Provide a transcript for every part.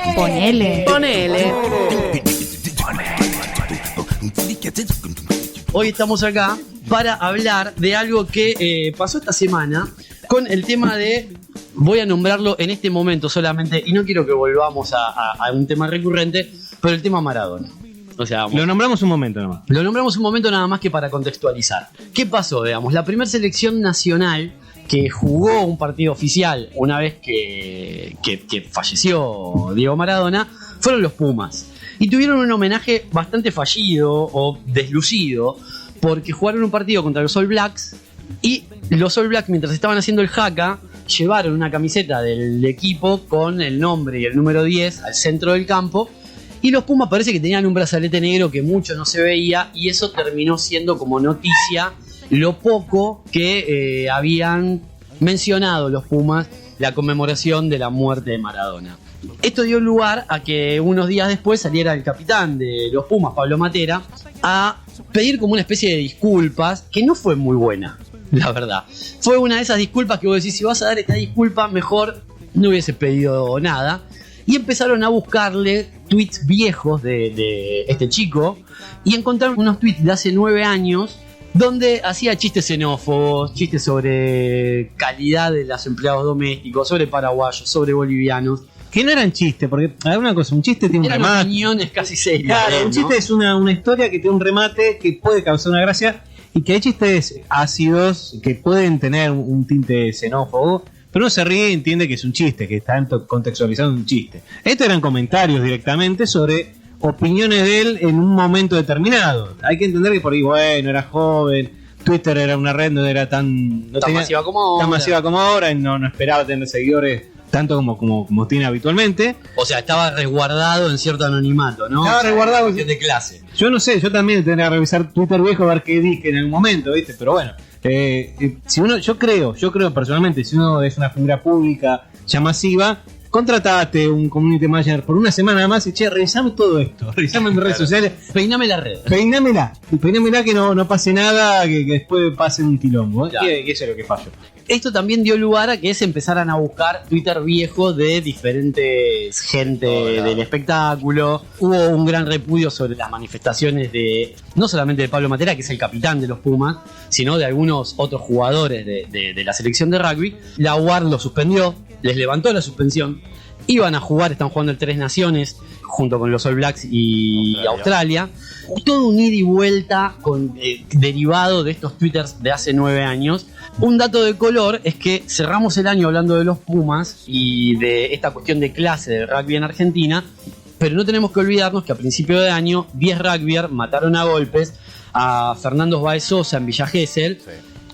Ponele. Hoy estamos acá para hablar de algo que pasó esta semana con el tema de, voy a nombrarlo en este momento solamente, y no quiero que volvamos a un tema recurrente, pero el tema Maradona. O sea, lo nombramos un momento nomás. Lo nombramos un momento nada más que para contextualizar. ¿Qué pasó? Digamos, la primera selección nacional que jugó un partido oficial una vez que falleció Diego Maradona fueron los Pumas. Y tuvieron un homenaje bastante fallido o deslucido, porque jugaron un partido contra los All Blacks y los All Blacks, mientras estaban haciendo el haka, llevaron una camiseta del equipo con el nombre y el número 10 al centro del campo. Y los Pumas parece que tenían un brazalete negro que mucho no se veía, y eso terminó siendo como noticia lo poco que habían mencionado los Pumas la conmemoración de la muerte de Maradona. Esto dio lugar a que unos días después saliera el capitán de los Pumas, Pablo Matera, a pedir como una especie de disculpas, que no fue muy buena, la verdad. Fue una de esas disculpas que vos decís, si vas a dar esta disculpa, mejor no hubiese pedido nada. Y empezaron a buscarle tweets viejos de este chico, y encontraron unos tweets de hace 9 años donde hacía chistes xenófobos, chistes sobre calidad de los empleados domésticos, sobre paraguayos, sobre bolivianos. Que no eran chistes, porque hay una cosa, un chiste tiene un remate. Eran opiniones casi serias. Claro, un chiste es una historia que tiene un remate que puede causar una gracia, y que hay chistes ácidos que pueden tener un tinte xenófobo, pero uno se ríe y entiende que es un chiste, que está contextualizando un chiste. Estos eran comentarios directamente sobre opiniones de él en un momento determinado. Hay que entender que por ahí, bueno, era joven, Twitter era una red, no era tan masiva como ahora, y no esperaba tener seguidores tanto como tiene habitualmente. O sea, estaba resguardado en cierto anonimato, ¿no? Estaba resguardado de clase. Yo no sé, yo también tendría que revisar Twitter viejo a ver qué dije en algún momento, ¿viste? Pero bueno, si uno, yo creo personalmente, si uno es una figura pública ya masiva, contratate un community manager por una semana más y revisame todo esto, revisame mis redes sociales, peiname la red, peinámela que no pase nada, que después pase un quilombo, que eso es lo que falló. Esto también dio lugar a que se empezaran a buscar Twitter viejo de diferentes gente del espectáculo. Hubo un gran repudio sobre las manifestaciones de, no solamente de Pablo Matera, que es el capitán de los Pumas, sino de algunos otros jugadores de la selección de rugby. La UAR lo suspendió, les levantó la suspensión. Iban a jugar, están jugando el Tres Naciones junto con los All Blacks y Australia. Todo un ida y vuelta derivado de estos twitters de hace 9 años. Un dato de color es que cerramos el año hablando de los Pumas y de esta cuestión de clase de rugby en Argentina, pero no tenemos que olvidarnos que a principio de año 10 rugbyers mataron a golpes a Fernando Báez Sosa en Villa Gesell,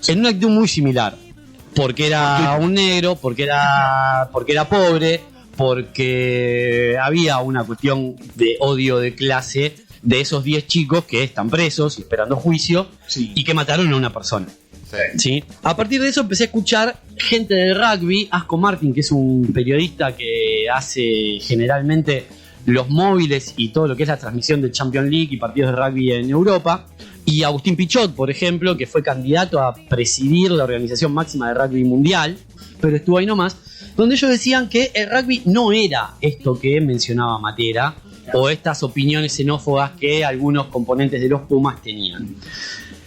en una actitud muy similar, porque era un negro, porque era pobre, porque había una cuestión de odio de clase de esos 10 chicos que están presos y esperando juicio, y que mataron a una persona. ¿Sí? A partir de eso empecé a escuchar gente del rugby, Asco Martin, que es un periodista que hace generalmente los móviles y todo lo que es la transmisión de Champions League y partidos de rugby en Europa, y Agustín Pichot, por ejemplo, que fue candidato a presidir la organización máxima de rugby mundial, pero estuvo ahí nomás, donde ellos decían que el rugby no era esto que mencionaba Matera, o estas opiniones xenófobas que algunos componentes de los Pumas tenían.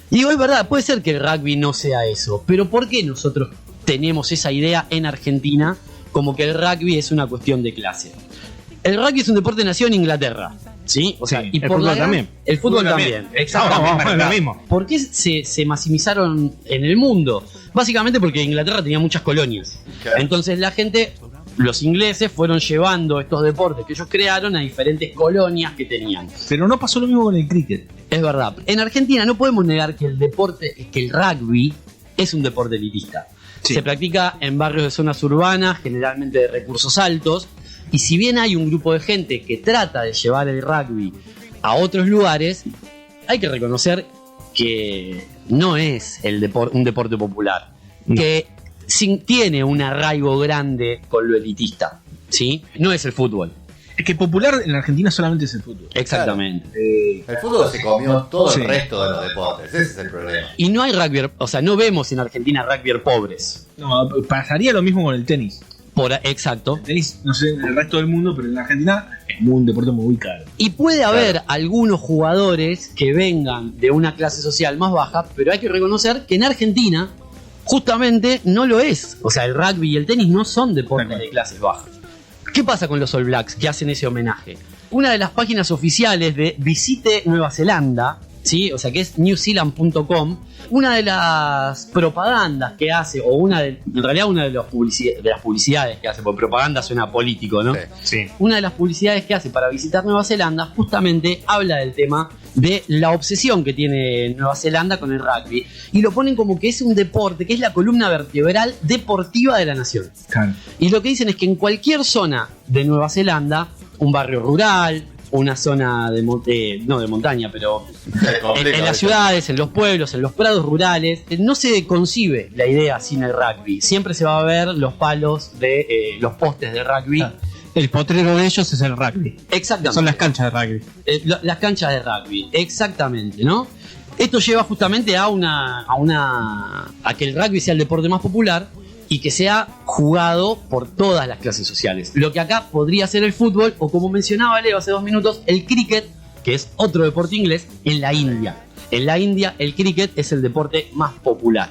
Y digo, es verdad, puede ser que el rugby no sea eso, pero ¿por qué nosotros tenemos esa idea en Argentina como que el rugby es una cuestión de clase? El rugby es un deporte nacido en Inglaterra, ¿sí? O sea, y el por fútbol también. El fútbol también. Exacto, lo mismo. ¿Por qué se maximizaron en el mundo? Básicamente porque Inglaterra tenía muchas colonias. Claro. Entonces la gente, los ingleses, fueron llevando estos deportes que ellos crearon a diferentes colonias que tenían. Pero no pasó lo mismo con el cricket. Es verdad. En Argentina no podemos negar que el rugby es un deporte elitista. Sí. Se practica en barrios de zonas urbanas, generalmente de recursos altos. Y si bien hay un grupo de gente que trata de llevar el rugby a otros lugares, hay que reconocer que no es un deporte popular, que tiene un arraigo grande con lo elitista, ¿sí? No es el fútbol. Es que popular en la Argentina solamente es el fútbol. Exactamente. El fútbol se comió todo Sí. el resto de los deportes. Ese es el problema. Y no hay rugby, o sea, no vemos en Argentina rugby pobres. No, pasaría lo mismo con el tenis. Exacto. El tenis, no sé, en el resto del mundo, pero en la Argentina es un deporte muy caro. Y puede haber algunos jugadores que vengan de una clase social más baja, pero hay que reconocer que en Argentina justamente no lo es. O sea, el rugby y el tenis no son deportes de clases bajas. ¿Qué pasa con los All Blacks que hacen ese homenaje? Una de las páginas oficiales de Visite Nueva Zelanda, ¿sí? O sea, que es newzealand.com, una de las propagandas que hace, o en realidad una de las publicidades que hace, porque propaganda suena político, ¿no? Sí. Sí. Una de las publicidades que hace para visitar Nueva Zelanda justamente habla del tema de la obsesión que tiene Nueva Zelanda con el rugby, y lo ponen como que es un deporte, que es la columna vertebral deportiva de la nación. Claro. Y lo que dicen es que en cualquier zona de Nueva Zelanda, un barrio rural, una zona no de montaña, pero en las ciudades, en los pueblos, en los prados rurales, no se concibe la idea sin el rugby. Siempre se va a ver los palos de los postes de rugby. Claro. El potrero de ellos es el rugby. Exactamente. Son las canchas de rugby. Las canchas de rugby, exactamente, ¿no? Esto lleva justamente a que el rugby sea el deporte más popular y que sea jugado por todas las clases sociales. Lo que acá podría ser el fútbol, o como mencionaba Leo hace 2 minutos, el cricket, que es otro deporte inglés, en la India. En la India el cricket es el deporte más popular.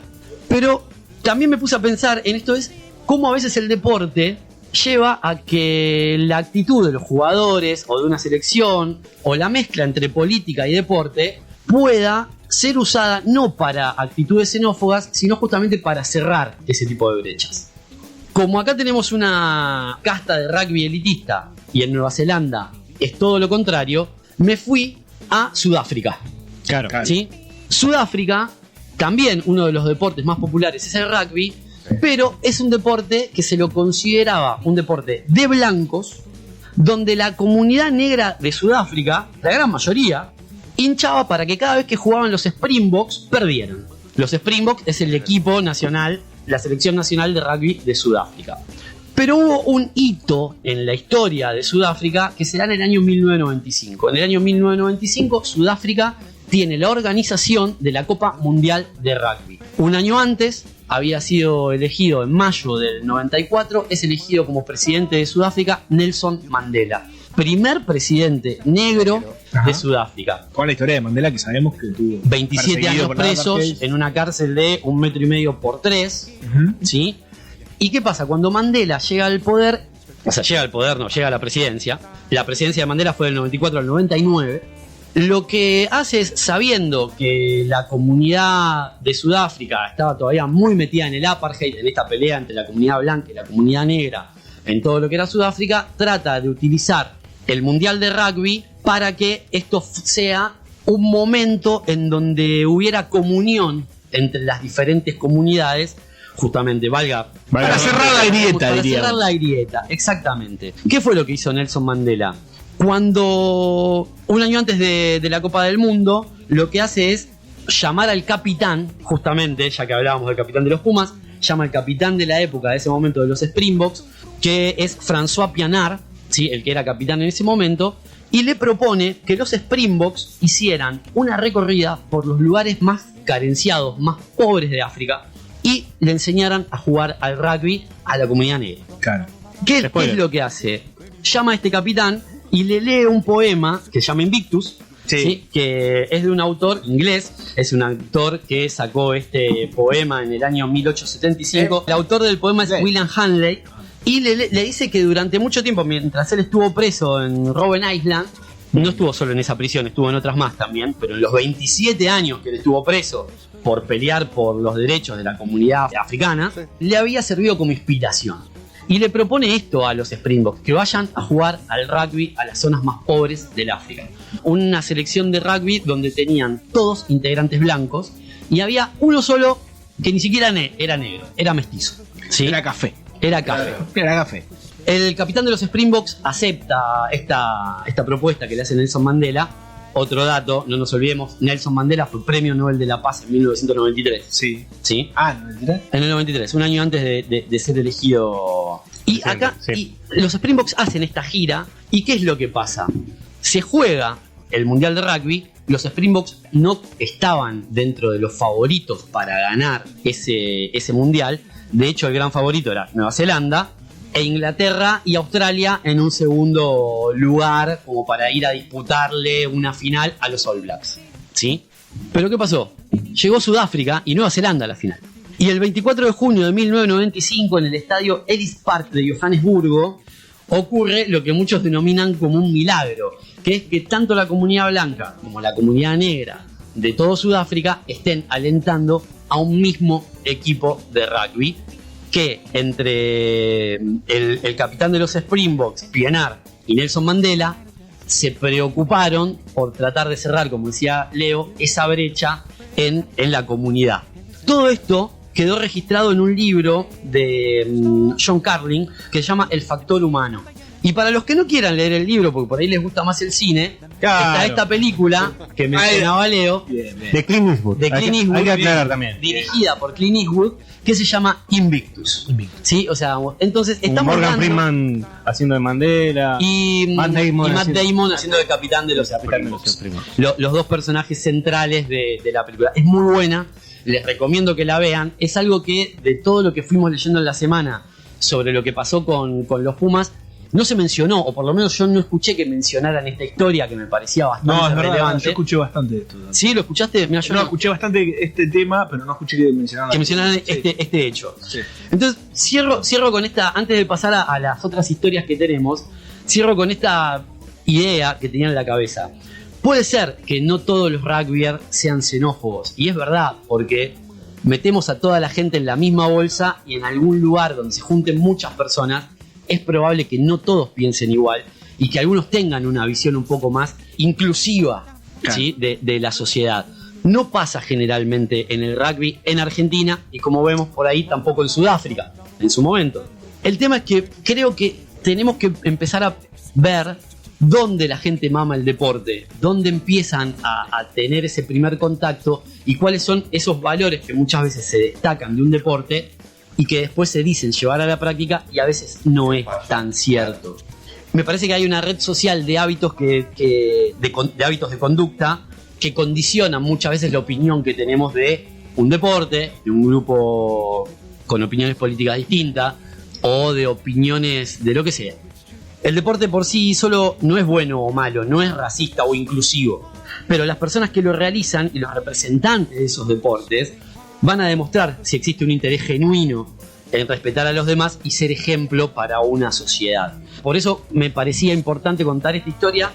Pero también me puse a pensar en esto, es cómo a veces el deporte lleva a que la actitud de los jugadores o de una selección, o la mezcla entre política y deporte, pueda ser usada no para actitudes xenófobas, sino justamente para cerrar ese tipo de brechas. Como acá tenemos una casta de rugby elitista y en Nueva Zelanda es todo lo contrario, me fui a Sudáfrica. Claro. ¿Sí? Sudáfrica, también uno de los deportes más populares es el rugby, pero es un deporte que se lo consideraba un deporte de blancos, donde la comunidad negra de Sudáfrica, la gran mayoría, hinchaba para que cada vez que jugaban los Springboks perdieran. Los Springboks es el equipo nacional, la selección nacional de rugby de Sudáfrica. Pero hubo un hito en la historia de Sudáfrica que se da en el año 1995. En el año 1995 Sudáfrica tiene la organización de la Copa Mundial de Rugby. Un año antes había sido elegido, en mayo del 94, es elegido como presidente de Sudáfrica Nelson Mandela. Primer presidente negro de Sudáfrica. Con la historia de Mandela, que sabemos que tuvo 27 años presos en una cárcel de 1,5 metros por 3. ¿Sí? ¿Y qué pasa? Cuando Mandela llega al poder, o sea, llega al poder, no, llega a la presidencia de Mandela fue del 94 al 99, lo que hace es, sabiendo que la comunidad de Sudáfrica estaba todavía muy metida en el apartheid, en esta pelea entre la comunidad blanca y la comunidad negra, en todo lo que era Sudáfrica, trata de utilizar el Mundial de Rugby para que esto sea un momento en donde hubiera comunión entre las diferentes comunidades, justamente, para cerrar la grieta, para diría. cerrar la grieta, exactamente. ¿Qué fue lo que hizo Nelson Mandela? Cuando, un año antes de la Copa del Mundo, lo que hace es llamar al capitán, justamente, ya que hablábamos del capitán de los Pumas, llama al capitán de la época, de ese momento, de los Springboks, que es François Pienaar, ¿sí? El que era capitán en ese momento, y le propone que los Springboks hicieran una recorrida por los lugares más carenciados, más pobres de África, y le enseñaran a jugar al rugby a la comunidad negra. Claro. ¿Qué es lo que hace? Llama a este capitán y le lee un poema que se llama Invictus, ¿sí? Que es de un autor inglés, es un autor que sacó este poema en el año 1875. El autor del poema es William Hanley, y le dice que durante mucho tiempo, mientras él estuvo preso en Robben Island, no estuvo solo en esa prisión, estuvo en otras más también, pero en los 27 años que él estuvo preso por pelear por los derechos de la comunidad africana, le había servido como inspiración. Y le propone esto a los Springboks, que vayan a jugar al rugby a las zonas más pobres del África. Una selección de rugby donde tenían todos integrantes blancos y había uno solo que ni siquiera era negro, era mestizo. ¿Sí? Era café. Era café. Era café. El capitán de los Springboks acepta esta propuesta que le hace Nelson Mandela. Otro dato, no nos olvidemos, Nelson Mandela fue Premio Nobel de la Paz en 1993. Sí. ¿Sí? Ah, ¿93? En el 93, un año antes de ser elegido Y acá Sí. y los Springboks hacen esta gira. ¿Y qué es lo que pasa? Se juega el Mundial de Rugby. Los Springboks no estaban dentro de los favoritos para ganar ese Mundial. De hecho, el gran favorito era Nueva Zelanda. E Inglaterra y Australia en un segundo lugar, como para ir a disputarle una final a los All Blacks, ¿sí? Pero ¿qué pasó? Llegó Sudáfrica y Nueva Zelanda a la final. Y el 24 de junio de 1995, en el estadio Ellis Park de Johannesburgo, ocurre lo que muchos denominan como un milagro, que es que tanto la comunidad blanca como la comunidad negra de todo Sudáfrica estén alentando a un mismo equipo de rugby, que entre el capitán de los Springboks, Pienaar, y Nelson Mandela se preocuparon por tratar de cerrar, como decía Leo, esa brecha en la comunidad. Todo esto quedó registrado en un libro de John Carlin que se llama El Factor Humano. Y para los que no quieran leer el libro, porque por ahí les gusta más el cine, está esta película que mencionaba Leo, De Clint Eastwood. Hay que aclarar también. dirigida por Clint Eastwood, que se llama Invictus. ¿Sí? O sea, entonces estamos Morgan hablando... Freeman haciendo de Mandela. Y Matt Damon haciendo de capitán de los Springboks. Springboks. Los dos personajes centrales de la película. Es muy buena, les recomiendo que la vean. Es algo que, de todo lo que fuimos leyendo en la semana sobre lo que pasó con los Pumas, no se mencionó, o por lo menos yo no escuché que mencionaran esta historia, que me parecía bastante es verdad, relevante. yo escuché bastante de esto. ¿Sí? ¿Lo escuchaste? Mirá, yo No, escuché bastante este tema, pero no escuché que mencionaran este hecho. Sí. Entonces, cierro con esta, antes de pasar a las otras historias que tenemos, cierro con esta idea que tenía en la cabeza. Puede ser que no todos los rugbyers sean xenófobos, y es verdad, porque metemos a toda la gente en la misma bolsa y en algún lugar donde se junten muchas personas, es probable que no todos piensen igual y que algunos tengan una visión un poco más inclusiva, claro, ¿sí? de la sociedad. No pasa generalmente en el rugby en Argentina y, como vemos por ahí, tampoco en Sudáfrica en su momento. El tema es que creo que tenemos que empezar a ver dónde la gente mama el deporte, dónde empiezan a tener ese primer contacto y cuáles son esos valores que muchas veces se destacan de un deporte y que después se dicen llevar a la práctica y a veces no es tan cierto. Me parece que hay una red social de hábitos de hábitos de conducta que condicionan muchas veces la opinión que tenemos de un deporte, de un grupo con opiniones políticas distintas o de opiniones de lo que sea. El deporte por sí solo no es bueno o malo, no es racista o inclusivo, pero las personas que lo realizan y los representantes de esos deportes van a demostrar si existe un interés genuino en respetar a los demás y ser ejemplo para una sociedad. Por eso me parecía importante contar esta historia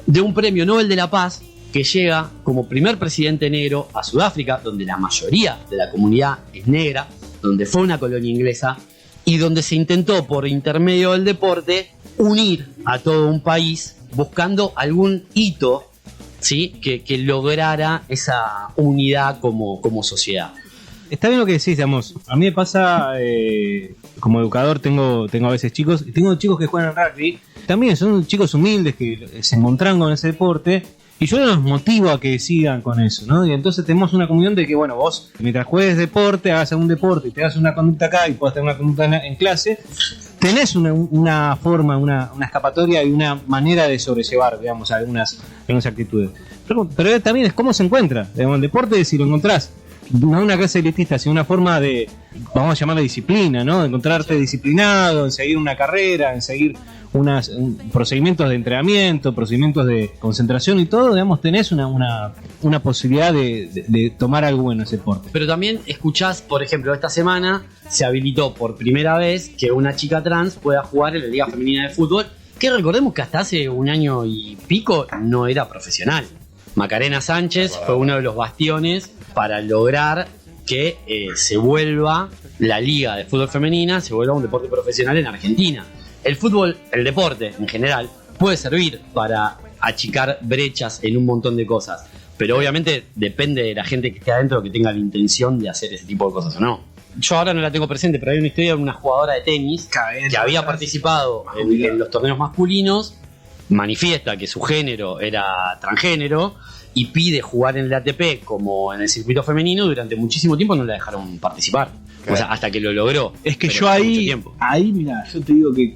de un premio Nobel de la Paz que llega como primer presidente negro a Sudáfrica, donde la mayoría de la comunidad es negra, donde fue una colonia inglesa y donde se intentó por intermedio del deporte unir a todo un país buscando algún hito, ¿sí? que lograra esa unidad como sociedad. Está bien lo que decís, digamos. A mí me pasa, como educador, tengo a veces chicos, y tengo chicos que juegan al rugby. También son chicos humildes que se encontraron con ese deporte. Y yo los motivo a que sigan con eso, ¿no? Y entonces tenemos una comunión de que, bueno, vos, mientras juegues deporte, hagas algún deporte y te hagas una conducta acá y puedas tener una conducta en clase, tenés una forma, una escapatoria y una manera de sobrellevar, digamos, algunas actitudes. Pero también es cómo se encuentra. Digamos, el deporte, si lo encontrás, no es una clase elitista, sino una forma de, vamos a llamarla disciplina, ¿no? De encontrarte disciplinado, en seguir una carrera, en seguir procedimientos de entrenamiento, procedimientos de concentración y todo, digamos, tenés una posibilidad de tomar algo bueno en ese deporte. Pero también escuchás, por ejemplo, esta semana se habilitó por primera vez que una chica trans pueda jugar en la Liga Femenina de Fútbol, que recordemos que hasta hace un año y pico no era profesional. Macarena Sánchez fue uno de los bastiones para lograr que se vuelva la Liga de Fútbol Femenina, se vuelva un deporte profesional en Argentina. El fútbol, el deporte en general, puede servir para achicar brechas en un montón de cosas, pero obviamente depende de la gente que esté adentro que tenga la intención de hacer ese tipo de cosas o no. Yo ahora no la tengo presente, pero hay una historia de una jugadora de tenis que había participado en los torneos masculinos, manifiesta que su género era transgénero y pide jugar en el ATP como en el circuito femenino. Durante muchísimo tiempo no la dejaron participar. O sea, hasta que lo logró. Es que Pero yo fue mucho ahí, tiempo. mira, yo te digo que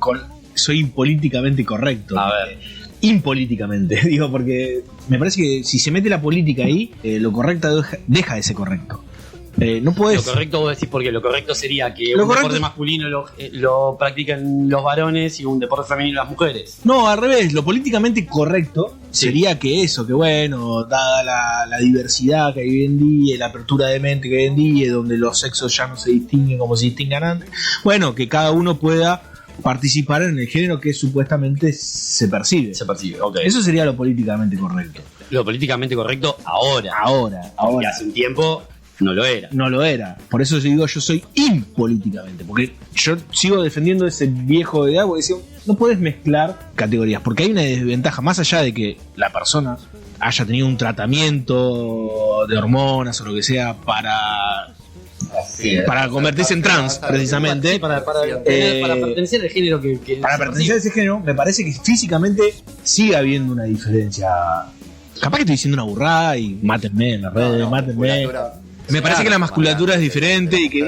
soy impolíticamente correcto. A ver. Impolíticamente, digo, porque me parece que si se mete la política ahí, lo correcto deja de ser correcto. No puedes. Lo correcto vos decís porque lo correcto sería que Lo un correcto deporte es- masculino lo practican los varones y un deporte femenino las mujeres. No, al revés, lo políticamente correcto Sí. sería que eso, que bueno, dada la diversidad que hay hoy en día, la apertura de mente que hay hoy en día, donde los sexos ya no se distinguen como se distingan antes, bueno, que cada uno pueda participar en el género que supuestamente se percibe. Se percibe, ok. Eso sería lo políticamente correcto. Lo políticamente correcto ahora. Ahora, Porque hace un tiempo no lo era. no lo era. Por eso yo digo, yo soy impolíticamente. Porque yo sigo defendiendo ese viejo ideal, porque decía, no puedes mezclar categorías. Porque hay una desventaja, más allá de que la persona haya tenido un tratamiento de hormonas o lo que sea para convertirse en trans, precisamente. Sí, para Eh, pertenecer al género que Para se pertenecer a ese género, me parece que físicamente sigue habiendo una diferencia. Capaz que estoy diciendo una burrada y mátenme en las redes, mátenme. Me parece que la musculatura es diferente y que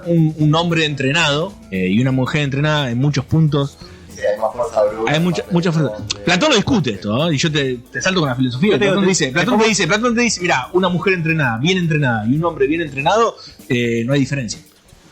un hombre entrenado y una mujer entrenada en muchos puntos Hay más fuerza bruta. hay mucha fuerza. Platón lo discute esto, ¿no? Y yo te salto con la filosofía. Yo te digo, Platón te dice, mira, una mujer entrenada, bien entrenada y un hombre bien entrenado, no hay diferencia.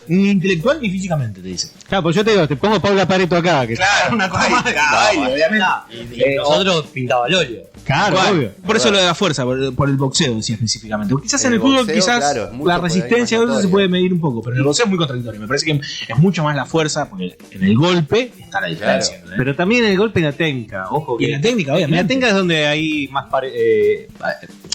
Ni intelectual ni físicamente, te dice. Claro, pues yo te digo, te pongo Paula Pareto acá. Que Claro, una cosa más de baile, obviamente. Y nosotros pintaba al óleo. Claro, Bueno, obvio. por eso lo de la fuerza, por el boxeo decía específicamente. Porque quizás en el El fútbol, boxeo, quizás claro, es mucho la por ahí resistencia más a veces se notoria. puede medir un poco, pero en el boxeo es muy contradictorio. Me parece que es mucho más la fuerza, porque en el golpe está la diferencia. ¿no? Pero también el golpe y la técnica, ojo. Y en la técnica, En obviamente. la técnica es donde hay más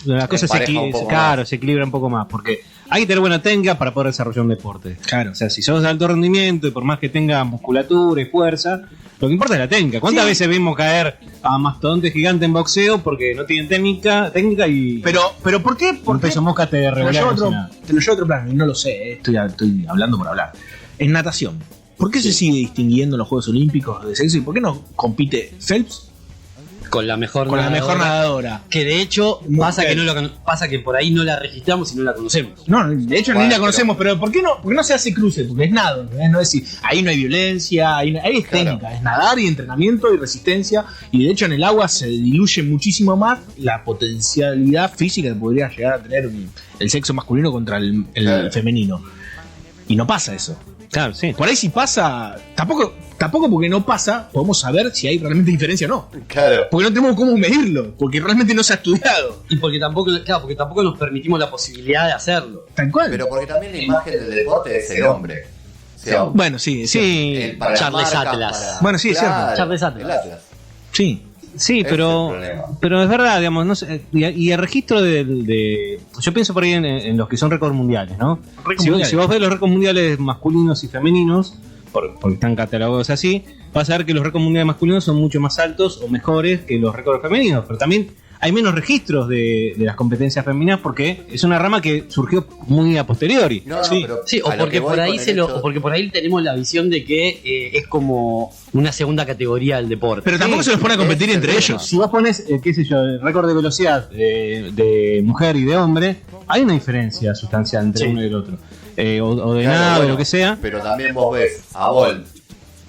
las cosas Empareja un poco más. se equilibra un poco más, porque hay que tener buena técnica para poder desarrollar un deporte. Claro. O sea, si sos de alto rendimiento y por más que tengas musculatura y fuerza, lo que importa es la técnica. ¿Cuántas veces vimos caer a mastodontes gigantes en boxeo porque no tienen técnica y Pero ¿por qué? por peso mosca te Te lo revolea llevo a como otro, si nada? te lo llevo a otro plano, y no lo sé, estoy hablando por hablar. En natación, ¿por qué se sigue distinguiendo en los Juegos Olímpicos de sexo y por qué no compite Phelps Con la mejor con la mejor nadadora? Que de hecho Mujer. pasa que por ahí no la registramos y no la conocemos. No, de hecho Bueno, ni la conocemos, pero ¿por qué no se hace cruce? Porque es nado, ¿entendés? No es decir, ahí no hay violencia, ahí es técnica, es nadar y entrenamiento y resistencia, y de hecho en el agua se diluye muchísimo más la potencialidad física que podría llegar a tener el sexo masculino contra el Claro. femenino. Y no pasa eso. Claro, sí. Por ahí si pasa, tampoco porque no pasa, podemos saber si hay realmente diferencia o no. Claro. Porque no tenemos cómo medirlo, porque realmente no se ha estudiado. Y porque tampoco nos permitimos la posibilidad de hacerlo. Tal cual. Pero porque también la imagen del deporte es el hombre. O sea, Bueno, sí, Sí, para las Charles marcas, Atlas. Bueno, sí, es cierto. Charles Atlas. El Atlas. sí. sí, Ese es pero el problema. pero es verdad, digamos, no sé, y el registro yo pienso por ahí en los que son récords mundiales, ¿no? Mundiales. Si vos ves los récords mundiales masculinos y femeninos, porque están catalogados así, vas a ver que los récords mundiales masculinos son mucho más altos o mejores que los récords femeninos, pero también hay menos registros de las competencias femeninas porque es una rama que surgió muy a posteriori. No, Sí. pero Sí, a lo que porque voy por ahí con el hecho- o porque por ahí tenemos la visión de que es como una segunda categoría del deporte. Pero tampoco Sí, se los pone a competir ese es el entre problema. ellos. Si vos pones, qué sé yo, el récord de velocidad de mujer y de hombre, hay una diferencia sustancial entre Sí. uno y el otro. O de Claro, nada, bueno, o lo que sea. Pero también vos ves a Bolt,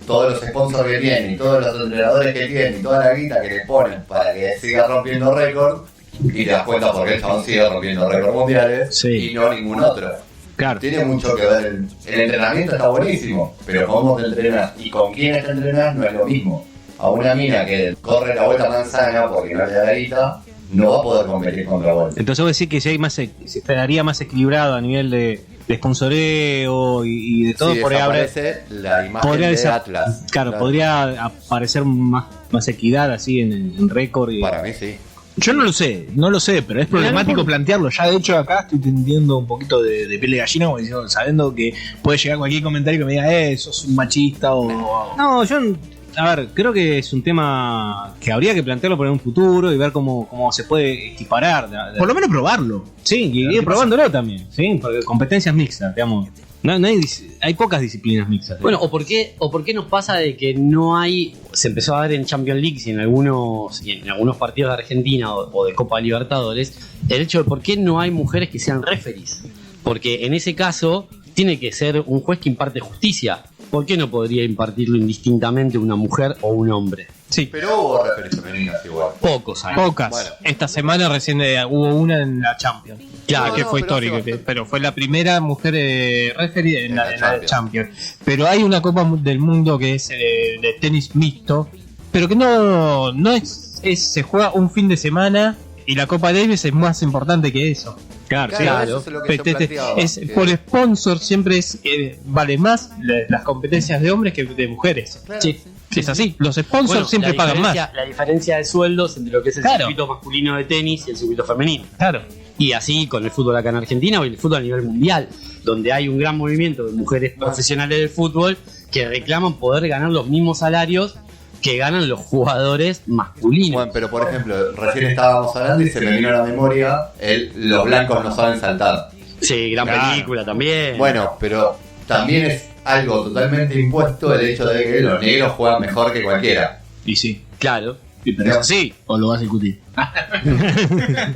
todos los sponsors que tiene, y todos los entrenadores que tiene, y toda la guita que le ponen para que siga rompiendo récords, y te das cuenta porque el chabón sigue rompiendo récords mundiales, Sí. y no ningún otro. Claro. Tiene mucho que ver. El entrenamiento está buenísimo, pero cómo te entrenas y con quién te entrenas no es lo mismo. A una mina que corre la vuelta manzana porque no le da la guita, no va a poder competir contra Bolt. Entonces vos decís que si hay más, se estaría más equilibrado a nivel de sponsoreo y de todo, Si por ahí habrá- desaparece la imagen podría de desa- Atlas. Claro, podría aparecer más equidad así en récord. Para mí sí. Yo no lo sé, pero es problemático plantearlo. Ya de hecho acá estoy teniendo un poquito de piel de gallina, como diciendo, sabiendo que puede llegar cualquier comentario que me diga, sos un machista o... No, yo, a ver, creo que es un tema que habría que plantearlo por un futuro y ver cómo se puede equiparar. Por lo menos probarlo. Sí, y ir probándolo también, ¿sí? Porque competencias mixtas, digamos. No hay pocas disciplinas mixtas. Bueno, o por qué nos pasa de que no hay, se empezó a ver en Champions League y en algunos partidos de Argentina o de Copa Libertadores, el hecho de por qué no hay mujeres que sean referees. Porque en ese caso tiene que ser un juez que imparte justicia. ¿Por qué no podría impartirlo indistintamente una mujer o un hombre? Sí, Pero hubo referees femeninas igual. Pocos hay. pocas. Bueno. Esta semana recién hubo una en la Champions. Claro, que fue pero histórica, sí, bastante. pero fue la primera mujer referee en la Champions. Champions. Pero hay una Copa del Mundo que es de tenis mixto, pero que no se juega un fin de semana y la Copa Davis es más importante que eso. Claro, Claro, eso es lo que yo planteaba, que- por sponsor siempre vale más las competencias de hombres que de mujeres. Claro. Sí. Es así, los sponsors Bueno, siempre la pagan más. diferencia- La diferencia de sueldos entre lo que es el Claro. circuito masculino de tenis y el circuito femenino. Claro. Y así con el fútbol acá en Argentina o el fútbol a nivel mundial, donde hay un gran movimiento de mujeres profesionales del fútbol que reclaman poder ganar los mismos salarios que ganan los jugadores masculinos. Bueno, pero por ejemplo, recién estábamos hablando y se me vino a la memoria los blancos no saben saltar. Sí, gran Claro. película también. Bueno, pero también es algo totalmente impuesto el hecho de que los negros juegan mejor que cualquiera. Y sí. Claro. Pero es así, o lo vas a discutir.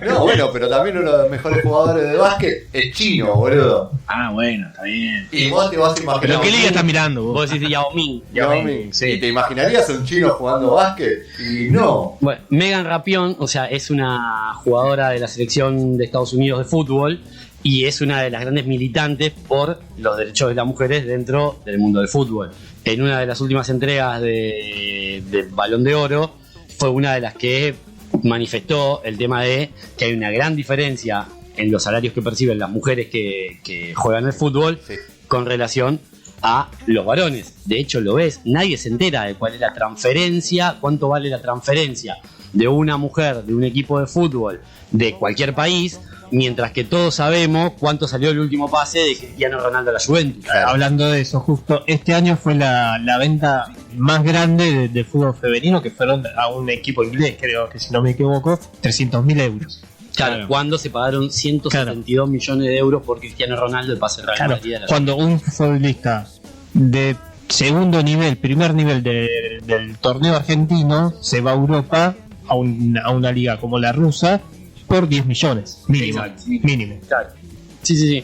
No, bueno, pero también uno de los mejores jugadores de básquet es chino, boludo. Ah, bueno, está bien. Y vos te vas a imaginar. Pero ¿qué liga estás mirando vos? Vos decís Yao Ming. Yao Ming. ¿Y te imaginarías un chino jugando básquet? Y no. Bueno, Megan Rapinoe, o sea, es una jugadora de la selección de Estados Unidos de fútbol y es una de las grandes militantes por los derechos de las mujeres dentro del mundo del fútbol. En una de las últimas entregas del Balón de Oro fue una de las que manifestó el tema de que hay una gran diferencia en los salarios que perciben las mujeres que juegan el fútbol Sí. con relación a los varones. De hecho, lo ves, nadie se entera de cuál es la transferencia, cuánto vale la transferencia de una mujer de un equipo de fútbol de cualquier país, mientras que todos sabemos cuánto salió el último pase de Cristiano Ronaldo a la Juventus. Hablando de eso, justo este año fue la venta más grande de fútbol femenino, que fueron a un equipo inglés, creo que si no me equivoco, 300.000 euros. Claro, cuando se pagaron 172 millones de euros por Cristiano Ronaldo de pase Real Claro, Madrid a la cuando un futbolista de segundo nivel, primer nivel del torneo argentino se va a Europa a una liga como la rusa por 10 millones, mínimo. Exacto. Mínimo. Claro. Sí.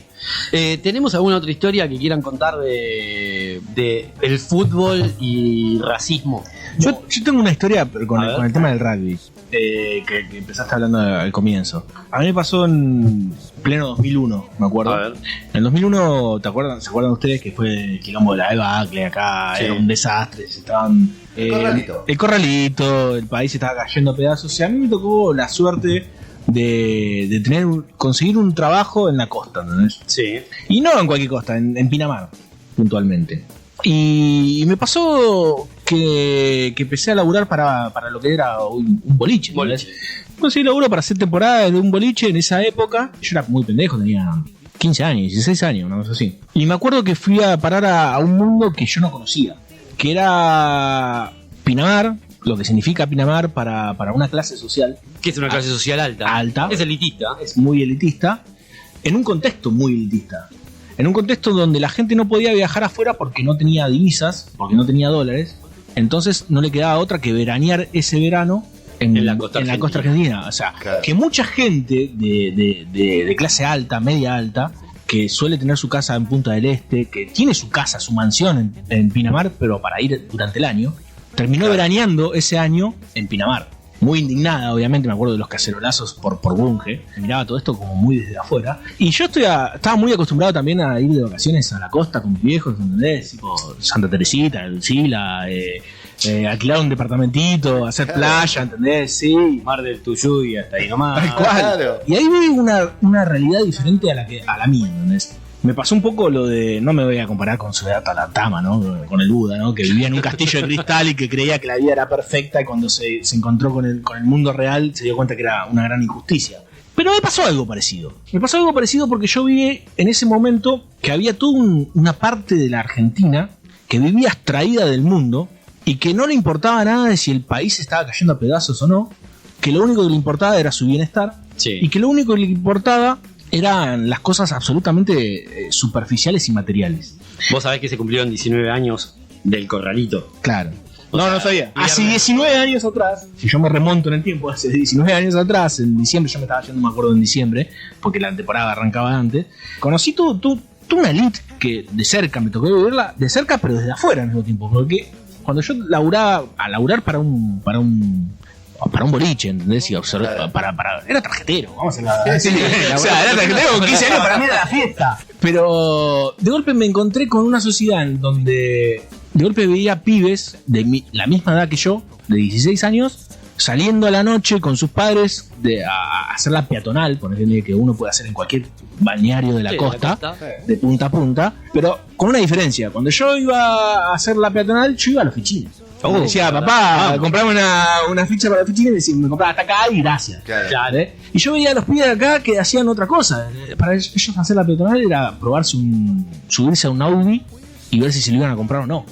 ¿Tenemos alguna otra historia que quieran contar de el fútbol y racismo? Yo tengo una historia con A ver. el tema del rugby, que empezaste hablando al comienzo. A mí me pasó en pleno 2001, me acuerdo. A ver. En el 2001, ¿se acuerdan ustedes que fue el quilombo de la Eva Acle acá? Sí. Era un desastre, estaban... El corralito. El corralito, el país estaba cayendo a pedazos. Y a mí me tocó la suerte de conseguir un trabajo en la costa, ¿entendés? Sí. Y no en cualquier costa, en Pinamar, puntualmente. Y me pasó que empecé a laburar para lo que era un boliche. Boliche. Conseguí laburo para hacer temporada de un boliche en esa época. Yo era muy pendejo, tenía 15 años, 16 años, una cosa así. Y me acuerdo que fui a parar a un mundo que yo no conocía, que era Pinamar, lo que significa Pinamar para una clase social. Que es una clase social alta. Alta. Es elitista. Es muy elitista, en un contexto muy elitista. En un contexto donde la gente no podía viajar afuera porque no tenía divisas, porque no tenía dólares. Entonces no le quedaba otra que veranear ese verano en la costa argentina. O sea, Claro. que mucha gente de clase alta, media alta, que suele tener su casa en Punta del Este, que tiene su casa, su mansión en Pinamar, pero para ir durante el año, terminó veraneando ese año en Pinamar. Muy indignada, obviamente, me acuerdo de los cacerolazos por Bunge. Miraba todo esto como muy desde afuera. Y yo estaba muy acostumbrado también a ir de vacaciones a la costa con mis viejos, ¿entendés? Tipo Santa Teresita, Lucila, alquilar un departamentito, hacer playa, ¿entendés? Sí. Mar del Tuyú y hasta ahí nomás. Tal cual. Claro. Y ahí vi una realidad diferente a la mía, ¿entendés? Me pasó un poco lo de, no me voy a comparar con Siddhartha Gautama, ¿no? Con el Buda, ¿no? Que vivía en un castillo de cristal y que creía que la vida era perfecta, y cuando se encontró con el mundo real se dio cuenta que era una gran injusticia. Pero me pasó algo parecido. Me pasó algo parecido porque yo vi en ese momento que había toda una parte de la Argentina que vivía abstraída del mundo y que no le importaba nada de si el país estaba cayendo a pedazos o no, que lo único que le importaba era su bienestar Sí. y que lo único que le importaba eran las cosas absolutamente superficiales y materiales. Vos sabés que se cumplieron 19 años del Corralito. Claro. No sabía. Hace 19 años atrás, si yo me remonto en el tiempo, hace 19 años atrás, en diciembre, yo me estaba yendo, me acuerdo, en diciembre, porque la temporada arrancaba antes, conocí una elite que de cerca, me tocó vivirla, de cerca pero desde afuera al mismo tiempo, porque cuando yo laburaba, a laburar para un boliche, ¿entendés? Y era tarjetero, vamos a la sí, o sea, era tarjetero con 15 años, para mí era la fiesta. Pero de golpe me encontré con una sociedad en donde de golpe veía pibes de la misma edad que yo, de 16 años, saliendo a la noche con sus padres a hacer la peatonal, ponerle que uno puede hacer en cualquier balneario de la costa, de punta a punta, pero con una diferencia. Cuando yo iba a hacer la peatonal, yo iba a los fichines. Me decía, papá, comprame una ficha para los fichines, y me compraba hasta acá y gracias. Claro. Y yo veía a los pibes de acá que hacían otra cosa. Para ellos hacer la peatonal era subirse a un Audi y ver si se lo iban a comprar o no.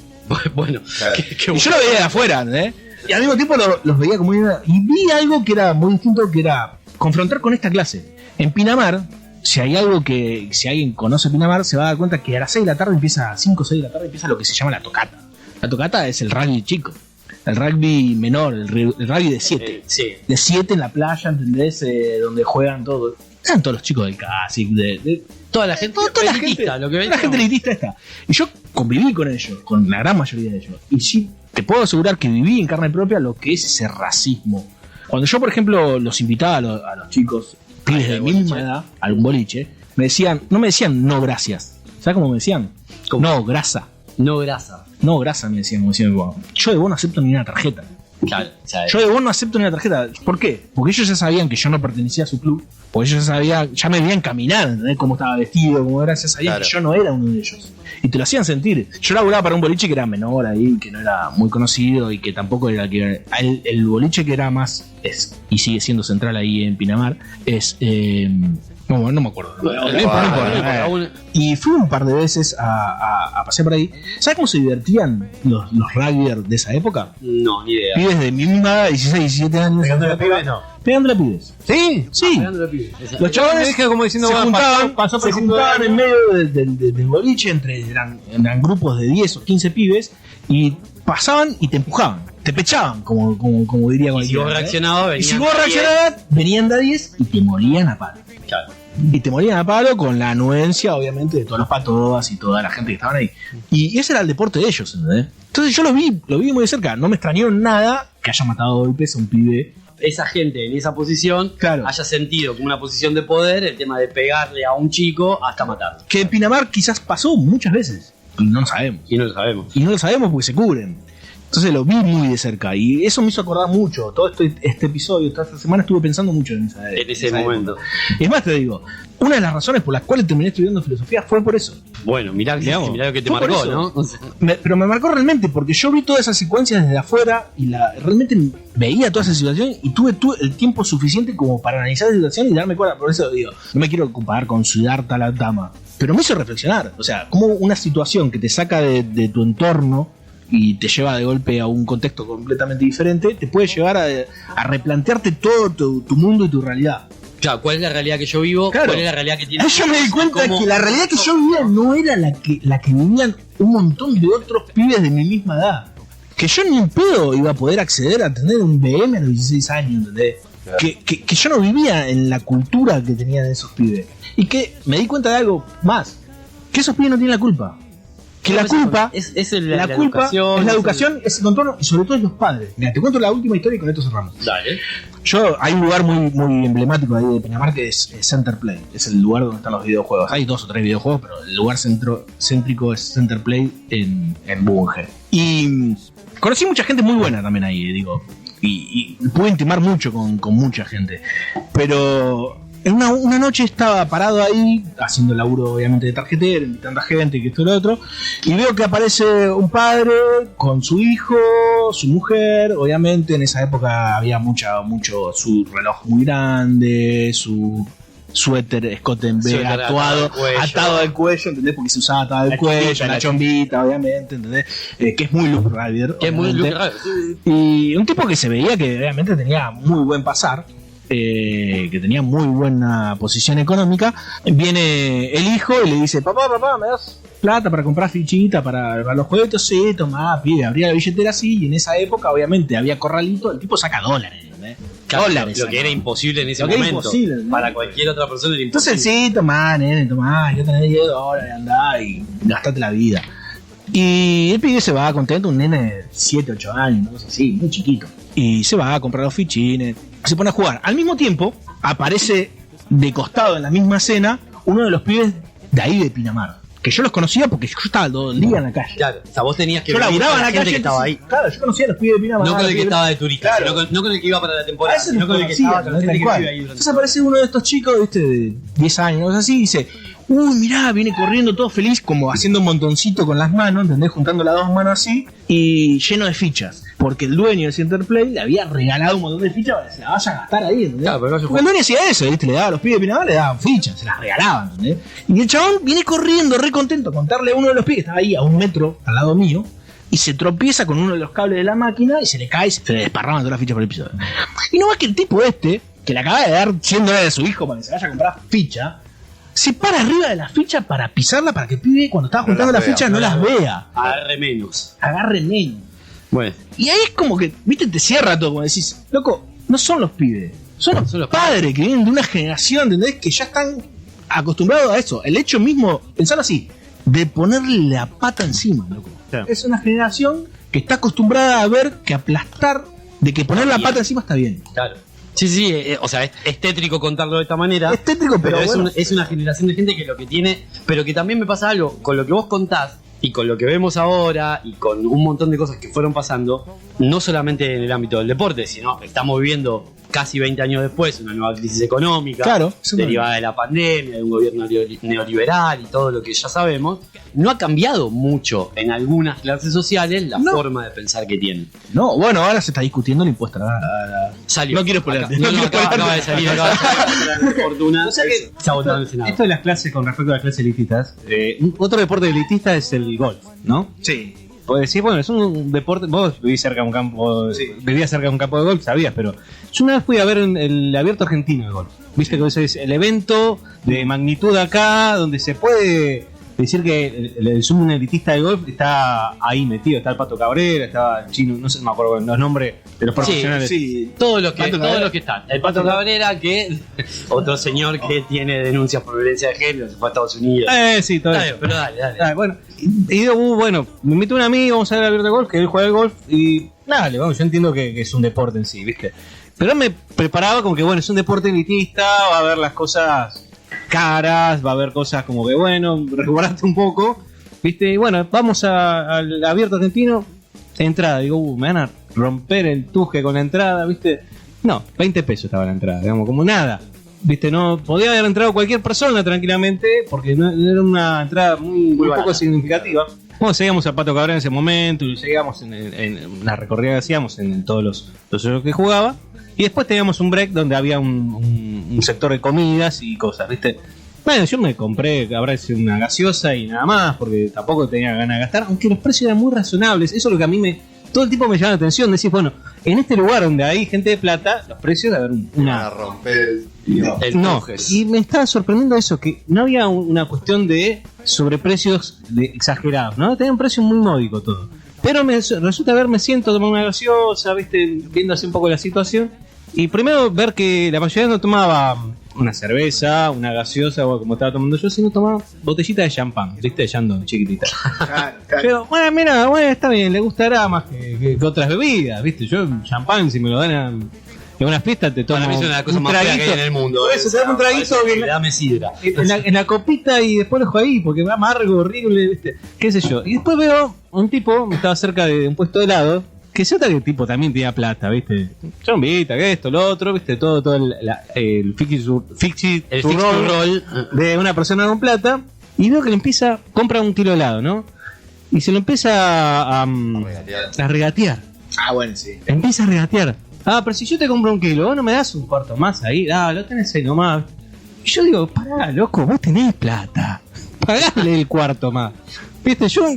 Bueno, claro. Y yo lo veía de afuera, ¿eh? Y al mismo tiempo los veía como una... Y vi algo que era muy distinto, que era confrontar con esta clase. En Pinamar, si alguien conoce Pinamar, se va a dar cuenta que a las 6 de la tarde empieza, 5 o 6 de la tarde empieza lo que se llama la tocata. La tocata es el rugby chico, el rugby menor, el rugby de 7. Sí. De 7 en la playa, ¿entendés? Donde juegan todos. Eran todos los chicos del CASIC, de toda la gente elitista, toda la gente elitista está. Y yo conviví con ellos, con la gran mayoría de ellos. Y sí, te puedo asegurar que viví en carne propia lo que es ese racismo. Cuando yo, por ejemplo, los invitaba a los chicos, pibes de mi misma edad, a un boliche, no me decían no gracias. ¿Sabes cómo me decían? ¿Cómo? No, grasa. No grasa. No, grasa, me decían. Yo de vos no acepto ni una tarjeta. Claro, yo de vos no acepto ni una tarjeta. ¿Por qué? Porque ellos ya sabían que yo no pertenecía a su club. Porque ellos ya me veían caminar, ¿entendés? Cómo estaba vestido, cómo era. Ya sabían que yo no era uno de ellos. Y te lo hacían sentir. Yo laburaba para un boliche que era menor ahí, que no era muy conocido y que tampoco era el boliche que era más, y sigue siendo central ahí en Pinamar, es... no me acuerdo. Y fui un par de veces a pasear por ahí. ¿Sabes cómo se divertían los rugbyers de esa época? No, ni idea. Pibes de mi misma 16, 17 años. ¿Pegándole a pibes? No. Pegándole a pibes. Sí. Los chavales como diciendo, se juntaban en medio del boliche, eran grupos de 10 o 15 pibes, y pasaban y te empujaban. Te pechaban, como diría cualquiera. Y si vos reaccionabas, venían de a 10 y te molían a palo. Claro. Y te morían a palo con la anuencia, obviamente, de todos los patobas y toda la gente que estaban ahí. Y ese era el deporte de ellos, ¿entendés? Entonces yo lo vi muy de cerca. No me extrañó nada que haya matado a golpes a un pibe. Esa gente en esa posición haya sentido como una posición de poder el tema de pegarle a un chico hasta matarlo. Que en Pinamar quizás pasó muchas veces. Y no lo sabemos. Y no lo sabemos porque se cubren. Entonces lo vi muy de cerca y eso me hizo acordar mucho. Todo este episodio, toda esta semana estuve pensando mucho en ese momento. Es más, te digo, una de las razones por las cuales terminé estudiando filosofía fue por eso. Bueno, mirá lo que te marcó, ¿no? Pero me marcó realmente porque yo vi todas esas secuencias desde afuera y realmente veía toda esa situación y tuve el tiempo suficiente como para analizar la situación y darme cuenta. Por eso digo, no me quiero comparar con Siddhartha Gautama, pero me hizo reflexionar. O sea, como una situación que te saca de tu entorno y te lleva de golpe a un contexto completamente diferente, te puede llevar a replantearte todo tu mundo y tu realidad. Claro, ¿cuál es la realidad que yo vivo? Claro. ¿Cuál es la realidad que tiene? Yo me di cuenta que la realidad que yo vivía no era la que vivían un montón de otros pibes de mi misma edad. Que yo ni un pedo iba a poder acceder a tener un BM a los 16 años, ¿entendés? Claro. Que yo no vivía en la cultura que tenían esos pibes. Y que me di cuenta de algo más, que esos pibes no tienen la culpa. Que la culpa es la educación, es el entorno y sobre todo es los padres. Mira, te cuento la última historia y con esto cerramos. Dale. Hay un lugar muy, muy emblemático ahí de Pinamar que es Center Play. Es el lugar donde están los videojuegos. Hay 2 o 3 videojuegos, pero el lugar céntrico es Center Play en Bunge. Y conocí mucha gente muy buena también ahí, digo. Y pude intimar mucho con mucha gente. Pero en una noche estaba parado ahí, haciendo laburo obviamente de tarjetero, invitando a gente y que esto y lo otro, y veo que aparece un padre con su hijo, su mujer, obviamente en esa época había mucho su reloj muy grande, su suéter escote en B atado al cuello, ¿entendés? Porque se usaba atado al cuello, la chombita, obviamente, ¿entendés? Que es muy Luke Rider. Es muy Luke Rider. Y un tipo que se veía que obviamente tenía muy buen pasar. que tenía muy buena posición económica. Viene el hijo y le dice: papá, ¿me das plata para comprar fichita para los jueguitos? Sí, tomá, pide. Abría la billetera así, y en esa época obviamente había corralito, el tipo saca dólares, ¿entendés? Claro, Dólares lo que era imposible en ese Lo que era momento. imposible, ¿no? Para cualquier otra persona era imposible. Entonces sí, tomá, nene, tomá, yo tenés $10, andá y gastate la vida. Y el pibe se va contento, un nene de 7, 8 años, una cosa así, muy chiquito. Y se va a comprar los fichines, se pone a jugar. Al mismo tiempo, aparece de costado en la misma escena uno de los pibes de ahí de Pinamar. Que yo los conocía porque yo estaba todo el día en la calle. Claro, o sea, vos tenías que Yo ver laburaba a en la la gente calle que estaba ahí. Claro, yo conocía a los pibes de Pinamar. No con el que estaba de turista, Claro. sino no con el que iba para la A temporada, ese sino no con el que estaba con la gente que vive ahí. Entonces aparece uno de estos chicos, viste, de 10 años, cosas así, y dice: uy, mirá, viene corriendo todo feliz, como haciendo un montoncito con las manos, ¿entendés? Juntando las dos manos así, y lleno de fichas. Porque el dueño del Centerplay le había regalado un montón de fichas para que se las vaya a gastar ahí, ¿entendés? Claro, pero Porque el dueño hacía eso, ¿viste? Le daba a los pibes de Pinamar, le daban fichas, se las regalaban, ¿entendés? Y el chabón viene corriendo, re contento, a contarle a uno de los pibes que estaba ahí a 1 metro al lado mío, y se tropieza con uno de los cables de la máquina y se le cae y se le desparraban todas las fichas por el piso. Y no más que el tipo este, que le acaba de dar $100 a su hijo para que se vaya a comprar ficha, se para arriba de la ficha para pisarla para que el pibe, cuando estaba juntando las fichas, no las vea. Agarre menos. Agarre menos. Bueno, Y ahí es como que, viste, te cierra todo, como decís: loco, no son los pibes, son los padres que vienen de una generación, ¿entendés? Que ya están acostumbrados a eso. El hecho mismo, pensar así, de ponerle la pata encima, loco. Claro. Es una generación que está acostumbrada a ver que aplastar, de que poner la pata encima está bien. claro. Sí, o sea, es tétrico contarlo de esta manera. Es tétrico, pero es, bueno. es una generación de gente que lo que tiene, pero que también me pasa algo, con lo que vos contás y con lo que vemos ahora y con un montón de cosas que fueron pasando, no solamente en el ámbito del deporte, sino que estamos viviendo casi 20 años después una nueva crisis económica, Claro, eso derivada de la pandemia, de un gobierno neoliberal y todo lo que ya sabemos. No ha cambiado mucho en algunas clases sociales la No. forma de pensar que tienen. No, bueno, ahora se está discutiendo el impuesto a la... Salió. No quiero spoilearte. No, acaba de salir. Por fortuna, O sea que se ha votado en el Senado. Esto de las clases con respecto a las clases elitistas, otro deporte elitista es el golf, ¿no? Sí. Puedes decir, bueno, es un deporte. Vos vivís cerca de un campo, vivías cerca de un campo de golf, sabías, pero yo una vez fui a ver el Abierto Argentino de golf. Viste que ese es el evento de magnitud acá, donde se puede decir que el sumo elitista de golf está ahí metido. Está el Pato Cabrera, estaba el chino, no sé, no me acuerdo los nombres de los profesionales. Sí. Todos los que Pato están. El Pato Cabrera, que otro señor que tiene denuncias por violencia de género, se fue a Estados Unidos. Sí, todo Está eso. bien, pero dale. Ah, bueno, y digo, bueno, me invitó un amigo, vamos a ver el Abierto de golf, que él juega al golf, y dale, vamos, yo entiendo que es un deporte en sí, ¿viste? Pero me preparaba como que, bueno, es un deporte elitista, va a haber las cosas caras, va a haber cosas como que, bueno, recuperaste un poco, ¿viste? Y bueno, vamos al Abierto Argentino, entrada, digo, me van a romper el tuje con la entrada, ¿viste? No, 20 pesos estaba la entrada, digamos, como nada. Viste, no podía haber entrado cualquier persona tranquilamente, porque no era una entrada muy poco barata. significativa. Bueno, seguíamos a Pato Cabrera en ese momento, y seguíamos en la recorrida que hacíamos en todos los juegos que jugaba. Y después teníamos un break donde había un sector de comidas y cosas, ¿viste? Bueno, yo me compré, habrá sido una gaseosa y nada más, porque tampoco tenía ganas de gastar, aunque los precios eran muy razonables. Eso es lo que a mí todo el tiempo me llama la atención. Decís, bueno, en este lugar donde hay gente de plata, los precios de haber Van a romper el no, Tujes. y me estaba sorprendiendo eso, que no había una cuestión de sobreprecios exagerados, ¿no? Tenía un precio muy módico todo. Pero resulta ver, me siento tomando una gaseosa, ¿viste? Viendo así un poco la situación. Y primero ver que la mayoría no tomaba una cerveza, una gaseosa, o como estaba tomando yo, sino tomaba botellita de champán, ¿viste? De Shandong, chiquitita. Pero, bueno, mira, bueno, está bien, le gustará más que otras bebidas, ¿viste? Yo, champán, si me lo dan en una fiesta, te tomo Para mí es una de las cosas un más feas que traguito. hay en el mundo. Por eso, te dame un traguito que Dame sidra. en la copita y después lo dejo ahí porque va amargo, horrible, ¿viste? Qué sé yo. Y después veo un tipo, estaba cerca de un puesto de helado, que se nota que el tipo también tenía plata, ¿viste? Chombita, que esto, lo otro, ¿viste? Todo el fixie roll de una persona con plata. Y veo que le empieza, compra un kilo de helado, ¿no? Y se lo empieza a regatear. Ah, bueno, sí. Empieza a regatear. Ah, pero si yo te compro un kilo, vos no me das un cuarto más ahí. Ah, lo tenés ahí nomás. Y yo digo, pará, loco, vos tenés plata. Pagale el cuarto más. Viste, yo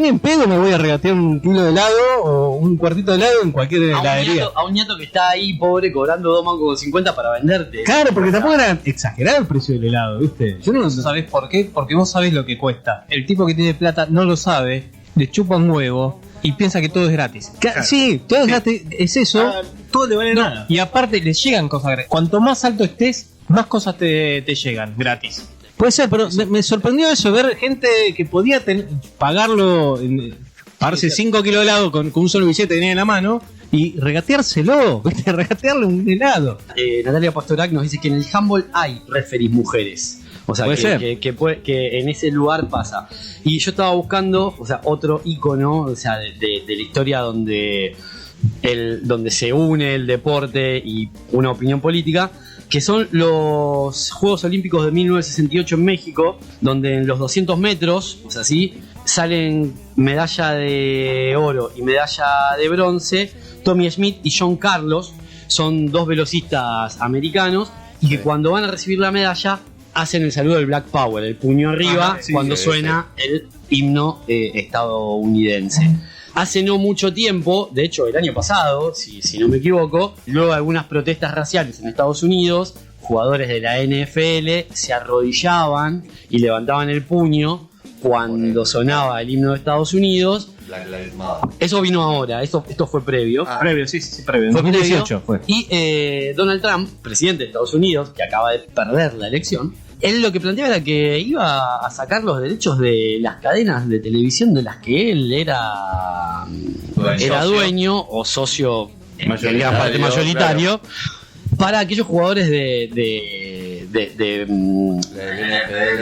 ni en pedo me voy a regatear un kilo de helado o un cuartito de helado en cualquier heladería. A un ñato que está ahí, pobre, cobrando 2 mangos con 50 para venderte. Claro, porque tampoco era exagerado el precio del helado, ¿viste? Yo no ¿Sabés por qué? Porque vos sabés lo que cuesta. El tipo que tiene plata no lo sabe, le chupa un huevo y piensa que todo es gratis. Sí, todo es eso. Todo le vale nada. Y aparte le llegan cosas gratis. Cuanto más alto estés, más cosas te llegan gratis. Puede ser, pero me sorprendió eso, ver gente que podía pagarlo, pagarse 5 kilos de helado con un solo billete que tenía en la mano y regateárselo, ¿viste? Regatearle un helado. Natalia Pastorak nos dice que en el handball hay referís mujeres. O sea, Puede ser. que en ese lugar pasa. Y yo estaba buscando, o sea, otro ícono, o sea, de la historia donde se une el deporte y una opinión política, que son los Juegos Olímpicos de 1968 en México, donde en los 200 metros, o sea, sí, salen medalla de oro y medalla de bronce, Tommy Schmidt y John Carlos, son dos velocistas americanos, y que cuando van a recibir la medalla, hacen el saludo del Black Power, el puño arriba, cuando suena el himno estadounidense. Hace no mucho tiempo, de hecho el año pasado, si no me equivoco, luego de algunas protestas raciales en Estados Unidos, jugadores de la NFL se arrodillaban y levantaban el puño cuando sonaba el himno de Estados Unidos. Eso vino ahora, esto fue previo. Previo, sí, previo. En Fue 2018 fue. Y Donald Trump, presidente de Estados Unidos, que acaba de perder la elección, él lo que planteaba era que iba a sacar los derechos de las cadenas de televisión de las que él era dueño o socio en gran parte mayoritario, para aquellos jugadores de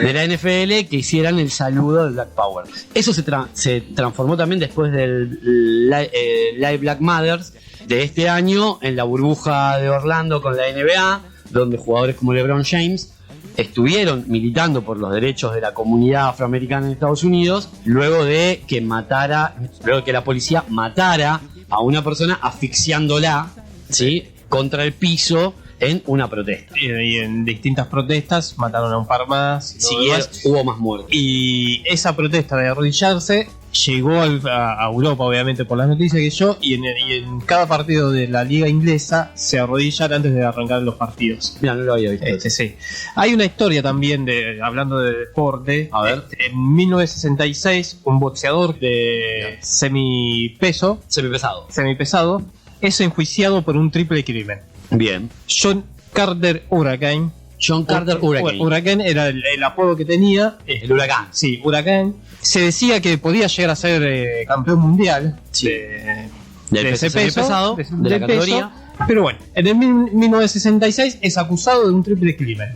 la NFL que hicieran el saludo del Black Power. Eso se transformó también después del Live Black Matters de este año en la burbuja de Orlando con la NBA, donde jugadores como LeBron James estuvieron militando por los derechos de la comunidad afroamericana en Estados Unidos luego de que la policía matara a una persona asfixiándola, ¿sí?, contra el piso en una protesta. Y en distintas protestas mataron a un par más. Hubo más muertes. Y esa protesta de arrodillarse llegó a Europa, obviamente, por las noticias que yo, y en cada partido de la liga inglesa se arrodillan antes de arrancar los partidos. Mira, no lo había visto. Sí. Hay una historia también, hablando de deporte. A ver. En 1966, un boxeador de semipesado es enjuiciado por un triple crimen. Bien. John Carter Hurricane. Hurricane era el apodo que tenía. El huracán. Sí, Huracán. Se decía que podía llegar a ser campeón mundial del ese peso pesado, de la categoría. Pero bueno, en el 1966 es acusado de un triple crimen.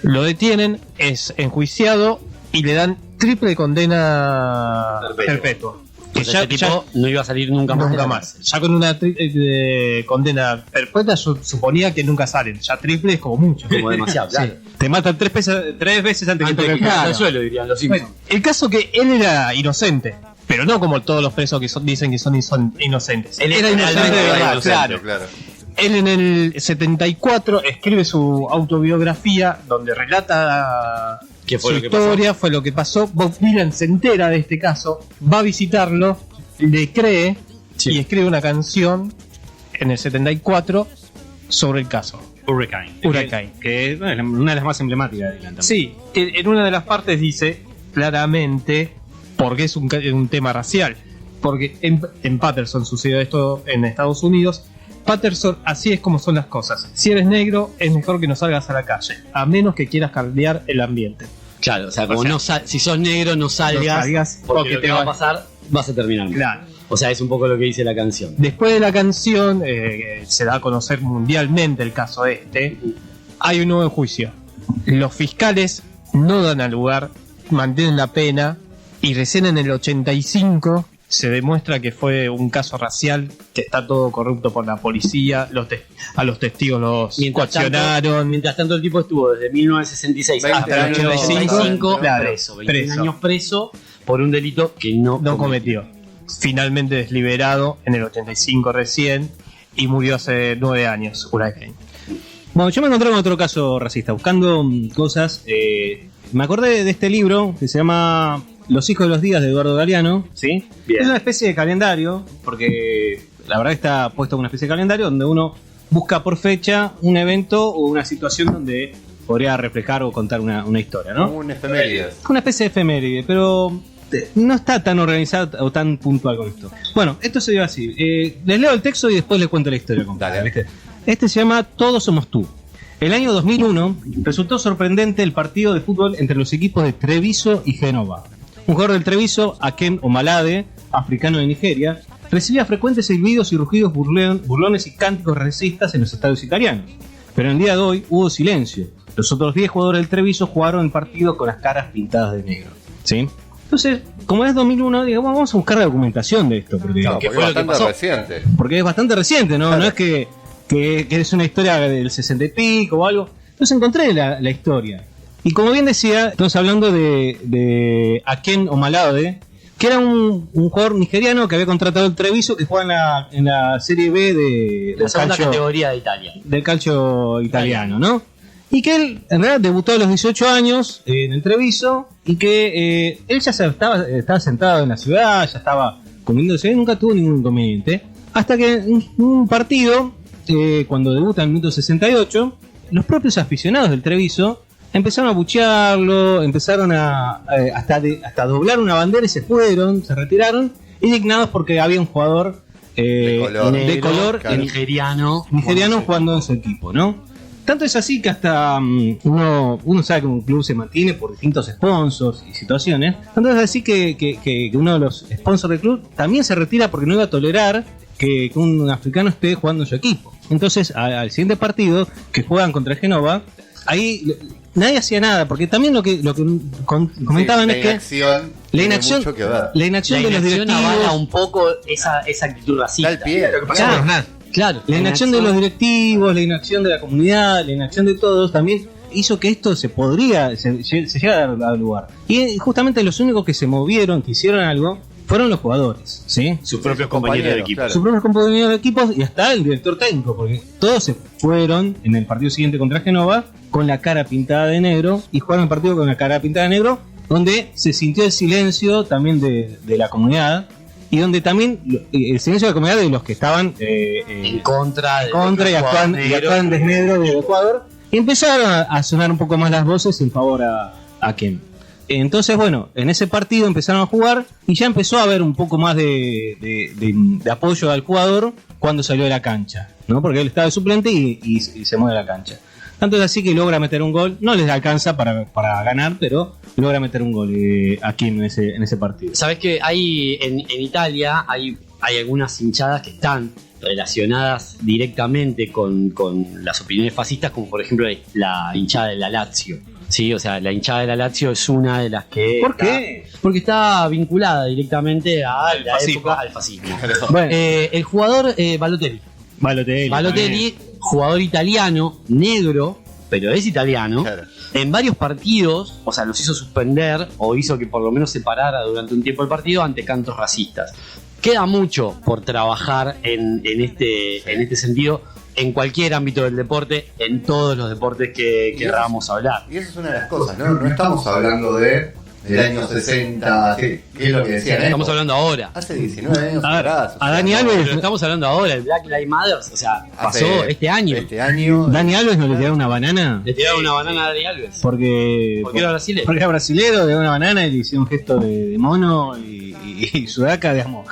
Lo detienen, es enjuiciado y le dan triple condena perpetua. Que ya no iba a salir nunca más. Ya con una condena perpetua yo suponía que nunca salen. Ya triple es como mucho. Como demasiado, claro. Sí. Te matan tres veces antes que toque el al suelo, dirían los Simpsons. Bueno, el caso que él era inocente, pero no como todos los presos que dicen que son inocentes. Él era inocente de verdad, claro. Él en el 74 escribe su autobiografía donde relata su historia, fue lo que pasó. Bob Dylan se entera de este caso, va a visitarlo, le cree y escribe una canción en el 74 sobre el caso. Hurricane. Que es una de las más emblemáticas de Dylan también. Sí, en una de las partes dice claramente porque es un tema racial. Porque en Patterson sucedió esto en Estados Unidos. Patterson, así es como son las cosas. Si eres negro, es mejor que no salgas a la calle, a menos que quieras cambiar el ambiente. Claro, o sea, como si sos negro, no salgas porque lo que va a pasar, vas a terminar mal. Claro. O sea, es un poco lo que dice la canción. Después de la canción, se da a conocer mundialmente el caso hay un nuevo juicio. Los fiscales no dan al lugar, mantienen la pena, y recién en el 85 se demuestra que fue un caso racial, que está todo corrupto por la policía, a los testigos los coaccionaron. Mientras tanto el tipo estuvo desde 1966 hasta el 85 preso, 21 años preso por un delito que no cometió. Finalmente desliberado en el 85 recién, y murió hace 9 años, Hurricane. Bueno, yo me encontré con otro caso racista, buscando cosas. Me acordé de este libro que se llama Los hijos de los días de Eduardo Galeano, ¿sí? Bien. Es una especie de calendario, porque la verdad está puesto como una especie de calendario donde uno busca por fecha un evento o una situación donde podría reflejar o contar una historia, ¿no? Como un efemérides. Una especie de efeméride, pero no está tan organizado o tan puntual con esto. Bueno, esto se dio así. Les leo el texto y después les cuento la historia completa. Dale. ¿Viste? Este se llama Todos somos tú. El año 2001 resultó sorprendente el partido de fútbol entre los equipos de Treviso y Génova. Un jugador del Treviso, Akem Omalade, africano de Nigeria, recibía frecuentes silbidos y rugidos burlones y cánticos racistas en los estadios italianos. Pero en el día de hoy hubo silencio. Los otros 10 jugadores del Treviso jugaron el partido con las caras pintadas de negro. ¿Sí? Entonces, como es 2001, digamos, vamos a buscar la documentación de esto. Porque, No, porque fue es lo que bastante pasó. reciente. porque es bastante reciente, ¿no? Claro. No es que es una historia del 60 y pico o algo. Entonces encontré la historia. Y como bien decía, estamos hablando de Aken Omalade, que era un jugador nigeriano que había contratado el Treviso, que juega en la Serie B La segunda categoría de Italia. del calcio italiano, ¿no? Y que él, en realidad, debutó a los 18 años en el Treviso y que él ya estaba sentado en la ciudad, ya estaba comiéndose, nunca tuvo ningún inconveniente. Hasta que en un partido, cuando debuta en el minuto 68, los propios aficionados del Treviso empezaron a buchearlo, empezaron hasta doblar una bandera y se fueron, se retiraron, indignados porque había un jugador De color, claro. nigeriano jugando en su equipo, ¿no? Tanto es así que hasta uno sabe que un club se mantiene por distintos sponsors y situaciones. Tanto es así que uno de los sponsors del club también se retira porque no iba a tolerar que un africano esté jugando en su equipo. Entonces, al siguiente partido, que juegan contra el Génova, ahí nadie hacía nada, porque también lo que comentaban Sí, es que la inacción mucho que ver. la inacción de los avala directivos, un poco esa actitud racista. Da el pie. Claro. la inacción de los directivos, la inacción de la comunidad, la inacción de todos, también hizo que esto se llegara a dar lugar. Y justamente los únicos que se movieron, que hicieron algo, fueron los jugadores, ¿sí? Sus propios compañeros de equipo. claro. Sus propios compañeros de equipos y hasta el director técnico, porque todos se fueron en el partido siguiente contra Génova con la cara pintada de negro y jugaron el partido con la cara pintada de negro, donde se sintió el silencio también de la comunidad y donde también el silencio de la comunidad de los que estaban En contra de y actuaban desnegro del Ecuador, y empezaron a sonar un poco más las voces en favor a Ken. Entonces, bueno, en ese partido empezaron a jugar y ya empezó a haber un poco más de apoyo al jugador cuando salió de la cancha, ¿no? Porque él estaba de suplente y se mueve a la cancha. Tanto es así que logra meter un gol, no les alcanza para ganar, pero logra meter un gol aquí en ese partido. Sabes que hay en Italia hay algunas hinchadas que están relacionadas directamente con las opiniones fascistas, como por ejemplo la hinchada de la Lazio. Sí, o sea, la hinchada de la Lazio es una de las que... ¿Por qué? Porque está vinculada directamente a la fascismo. época al fascismo. Bueno, El jugador Balotelli. Balotelli. Jugador italiano, negro, pero es italiano. Claro. En varios partidos, o sea, los hizo suspender o hizo que por lo menos se parara durante un tiempo el partido ante cantos racistas. Queda mucho por trabajar en este sentido, en cualquier ámbito del deporte, en todos los deportes que queramos hablar. Y eso es una de las cosas, ¿no? No estamos hablando del año 60, que es lo que decían. Estamos hablando ahora. Hace 19 años A ver, atrás. a Dani Alves- Pero estamos hablando ahora, el Black Lives Matter, o sea, pasó hace este año. Dani Alves no le tiraron una banana Le tiraron una banana a Dani Alves. porque era brasileño. Porque era brasilero, le dio una banana y le hicieron un gesto de mono y sudaca, digamos.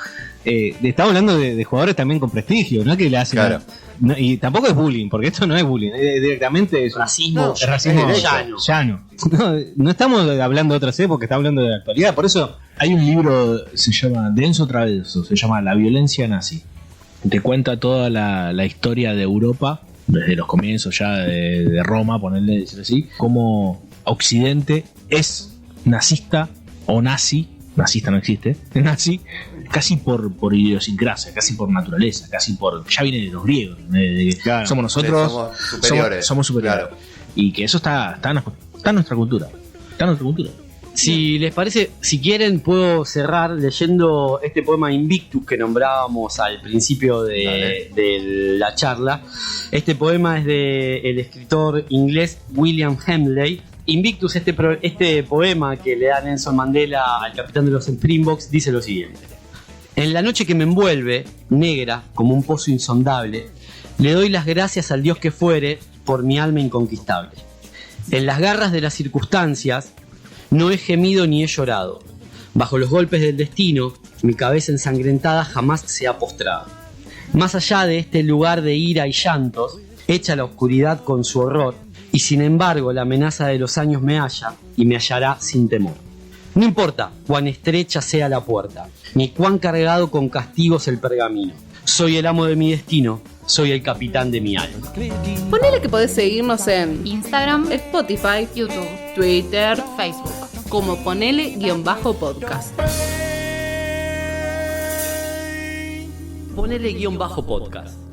Estamos hablando de jugadores también con prestigio, ¿no? Que le hacen. Claro. No, y tampoco es bullying, porque esto no es bullying, directamente es Racismo, es racismo es llano. No estamos hablando de otras épocas, estamos hablando de la actualidad. Por eso Hay un libro, se llama Denso Traverso, se llama La violencia nazi. Te cuenta toda la historia de Europa, desde los comienzos ya de Roma, ponerle decir así, cómo Occidente es nazista o nazi, nazista no existe, es nazi, casi por idiosincrasia, casi por naturaleza, casi por, ya viene de los griegos, Claro. somos nosotros, somos superiores. somos superiores. Claro. Y que eso está en nuestra cultura, está en nuestra cultura. Si les parece, si quieren, puedo cerrar leyendo este poema Invictus que nombrábamos al principio de la charla. Este poema es del escritor inglés William Hemley Invictus, este poema que le da Nelson Mandela al capitán de los Springboks, dice lo siguiente: en la noche que me envuelve, negra como un pozo insondable, le doy las gracias al Dios que fuere por mi alma inconquistable. En las garras de las circunstancias no he gemido ni he llorado. Bajo los golpes del destino, mi cabeza ensangrentada jamás se ha postrado. Más allá de este lugar de ira y llantos, echa la oscuridad con su horror, y sin embargo la amenaza de los años me halla y me hallará sin temor. No importa cuán estrecha sea la puerta, ni cuán cargado con castigos el pergamino. Soy el amo de mi destino, soy el capitán de mi alma. Ponele que podés seguirnos en Instagram, Spotify, YouTube, Twitter, Facebook. como ponele_podcast. Ponele _podcast.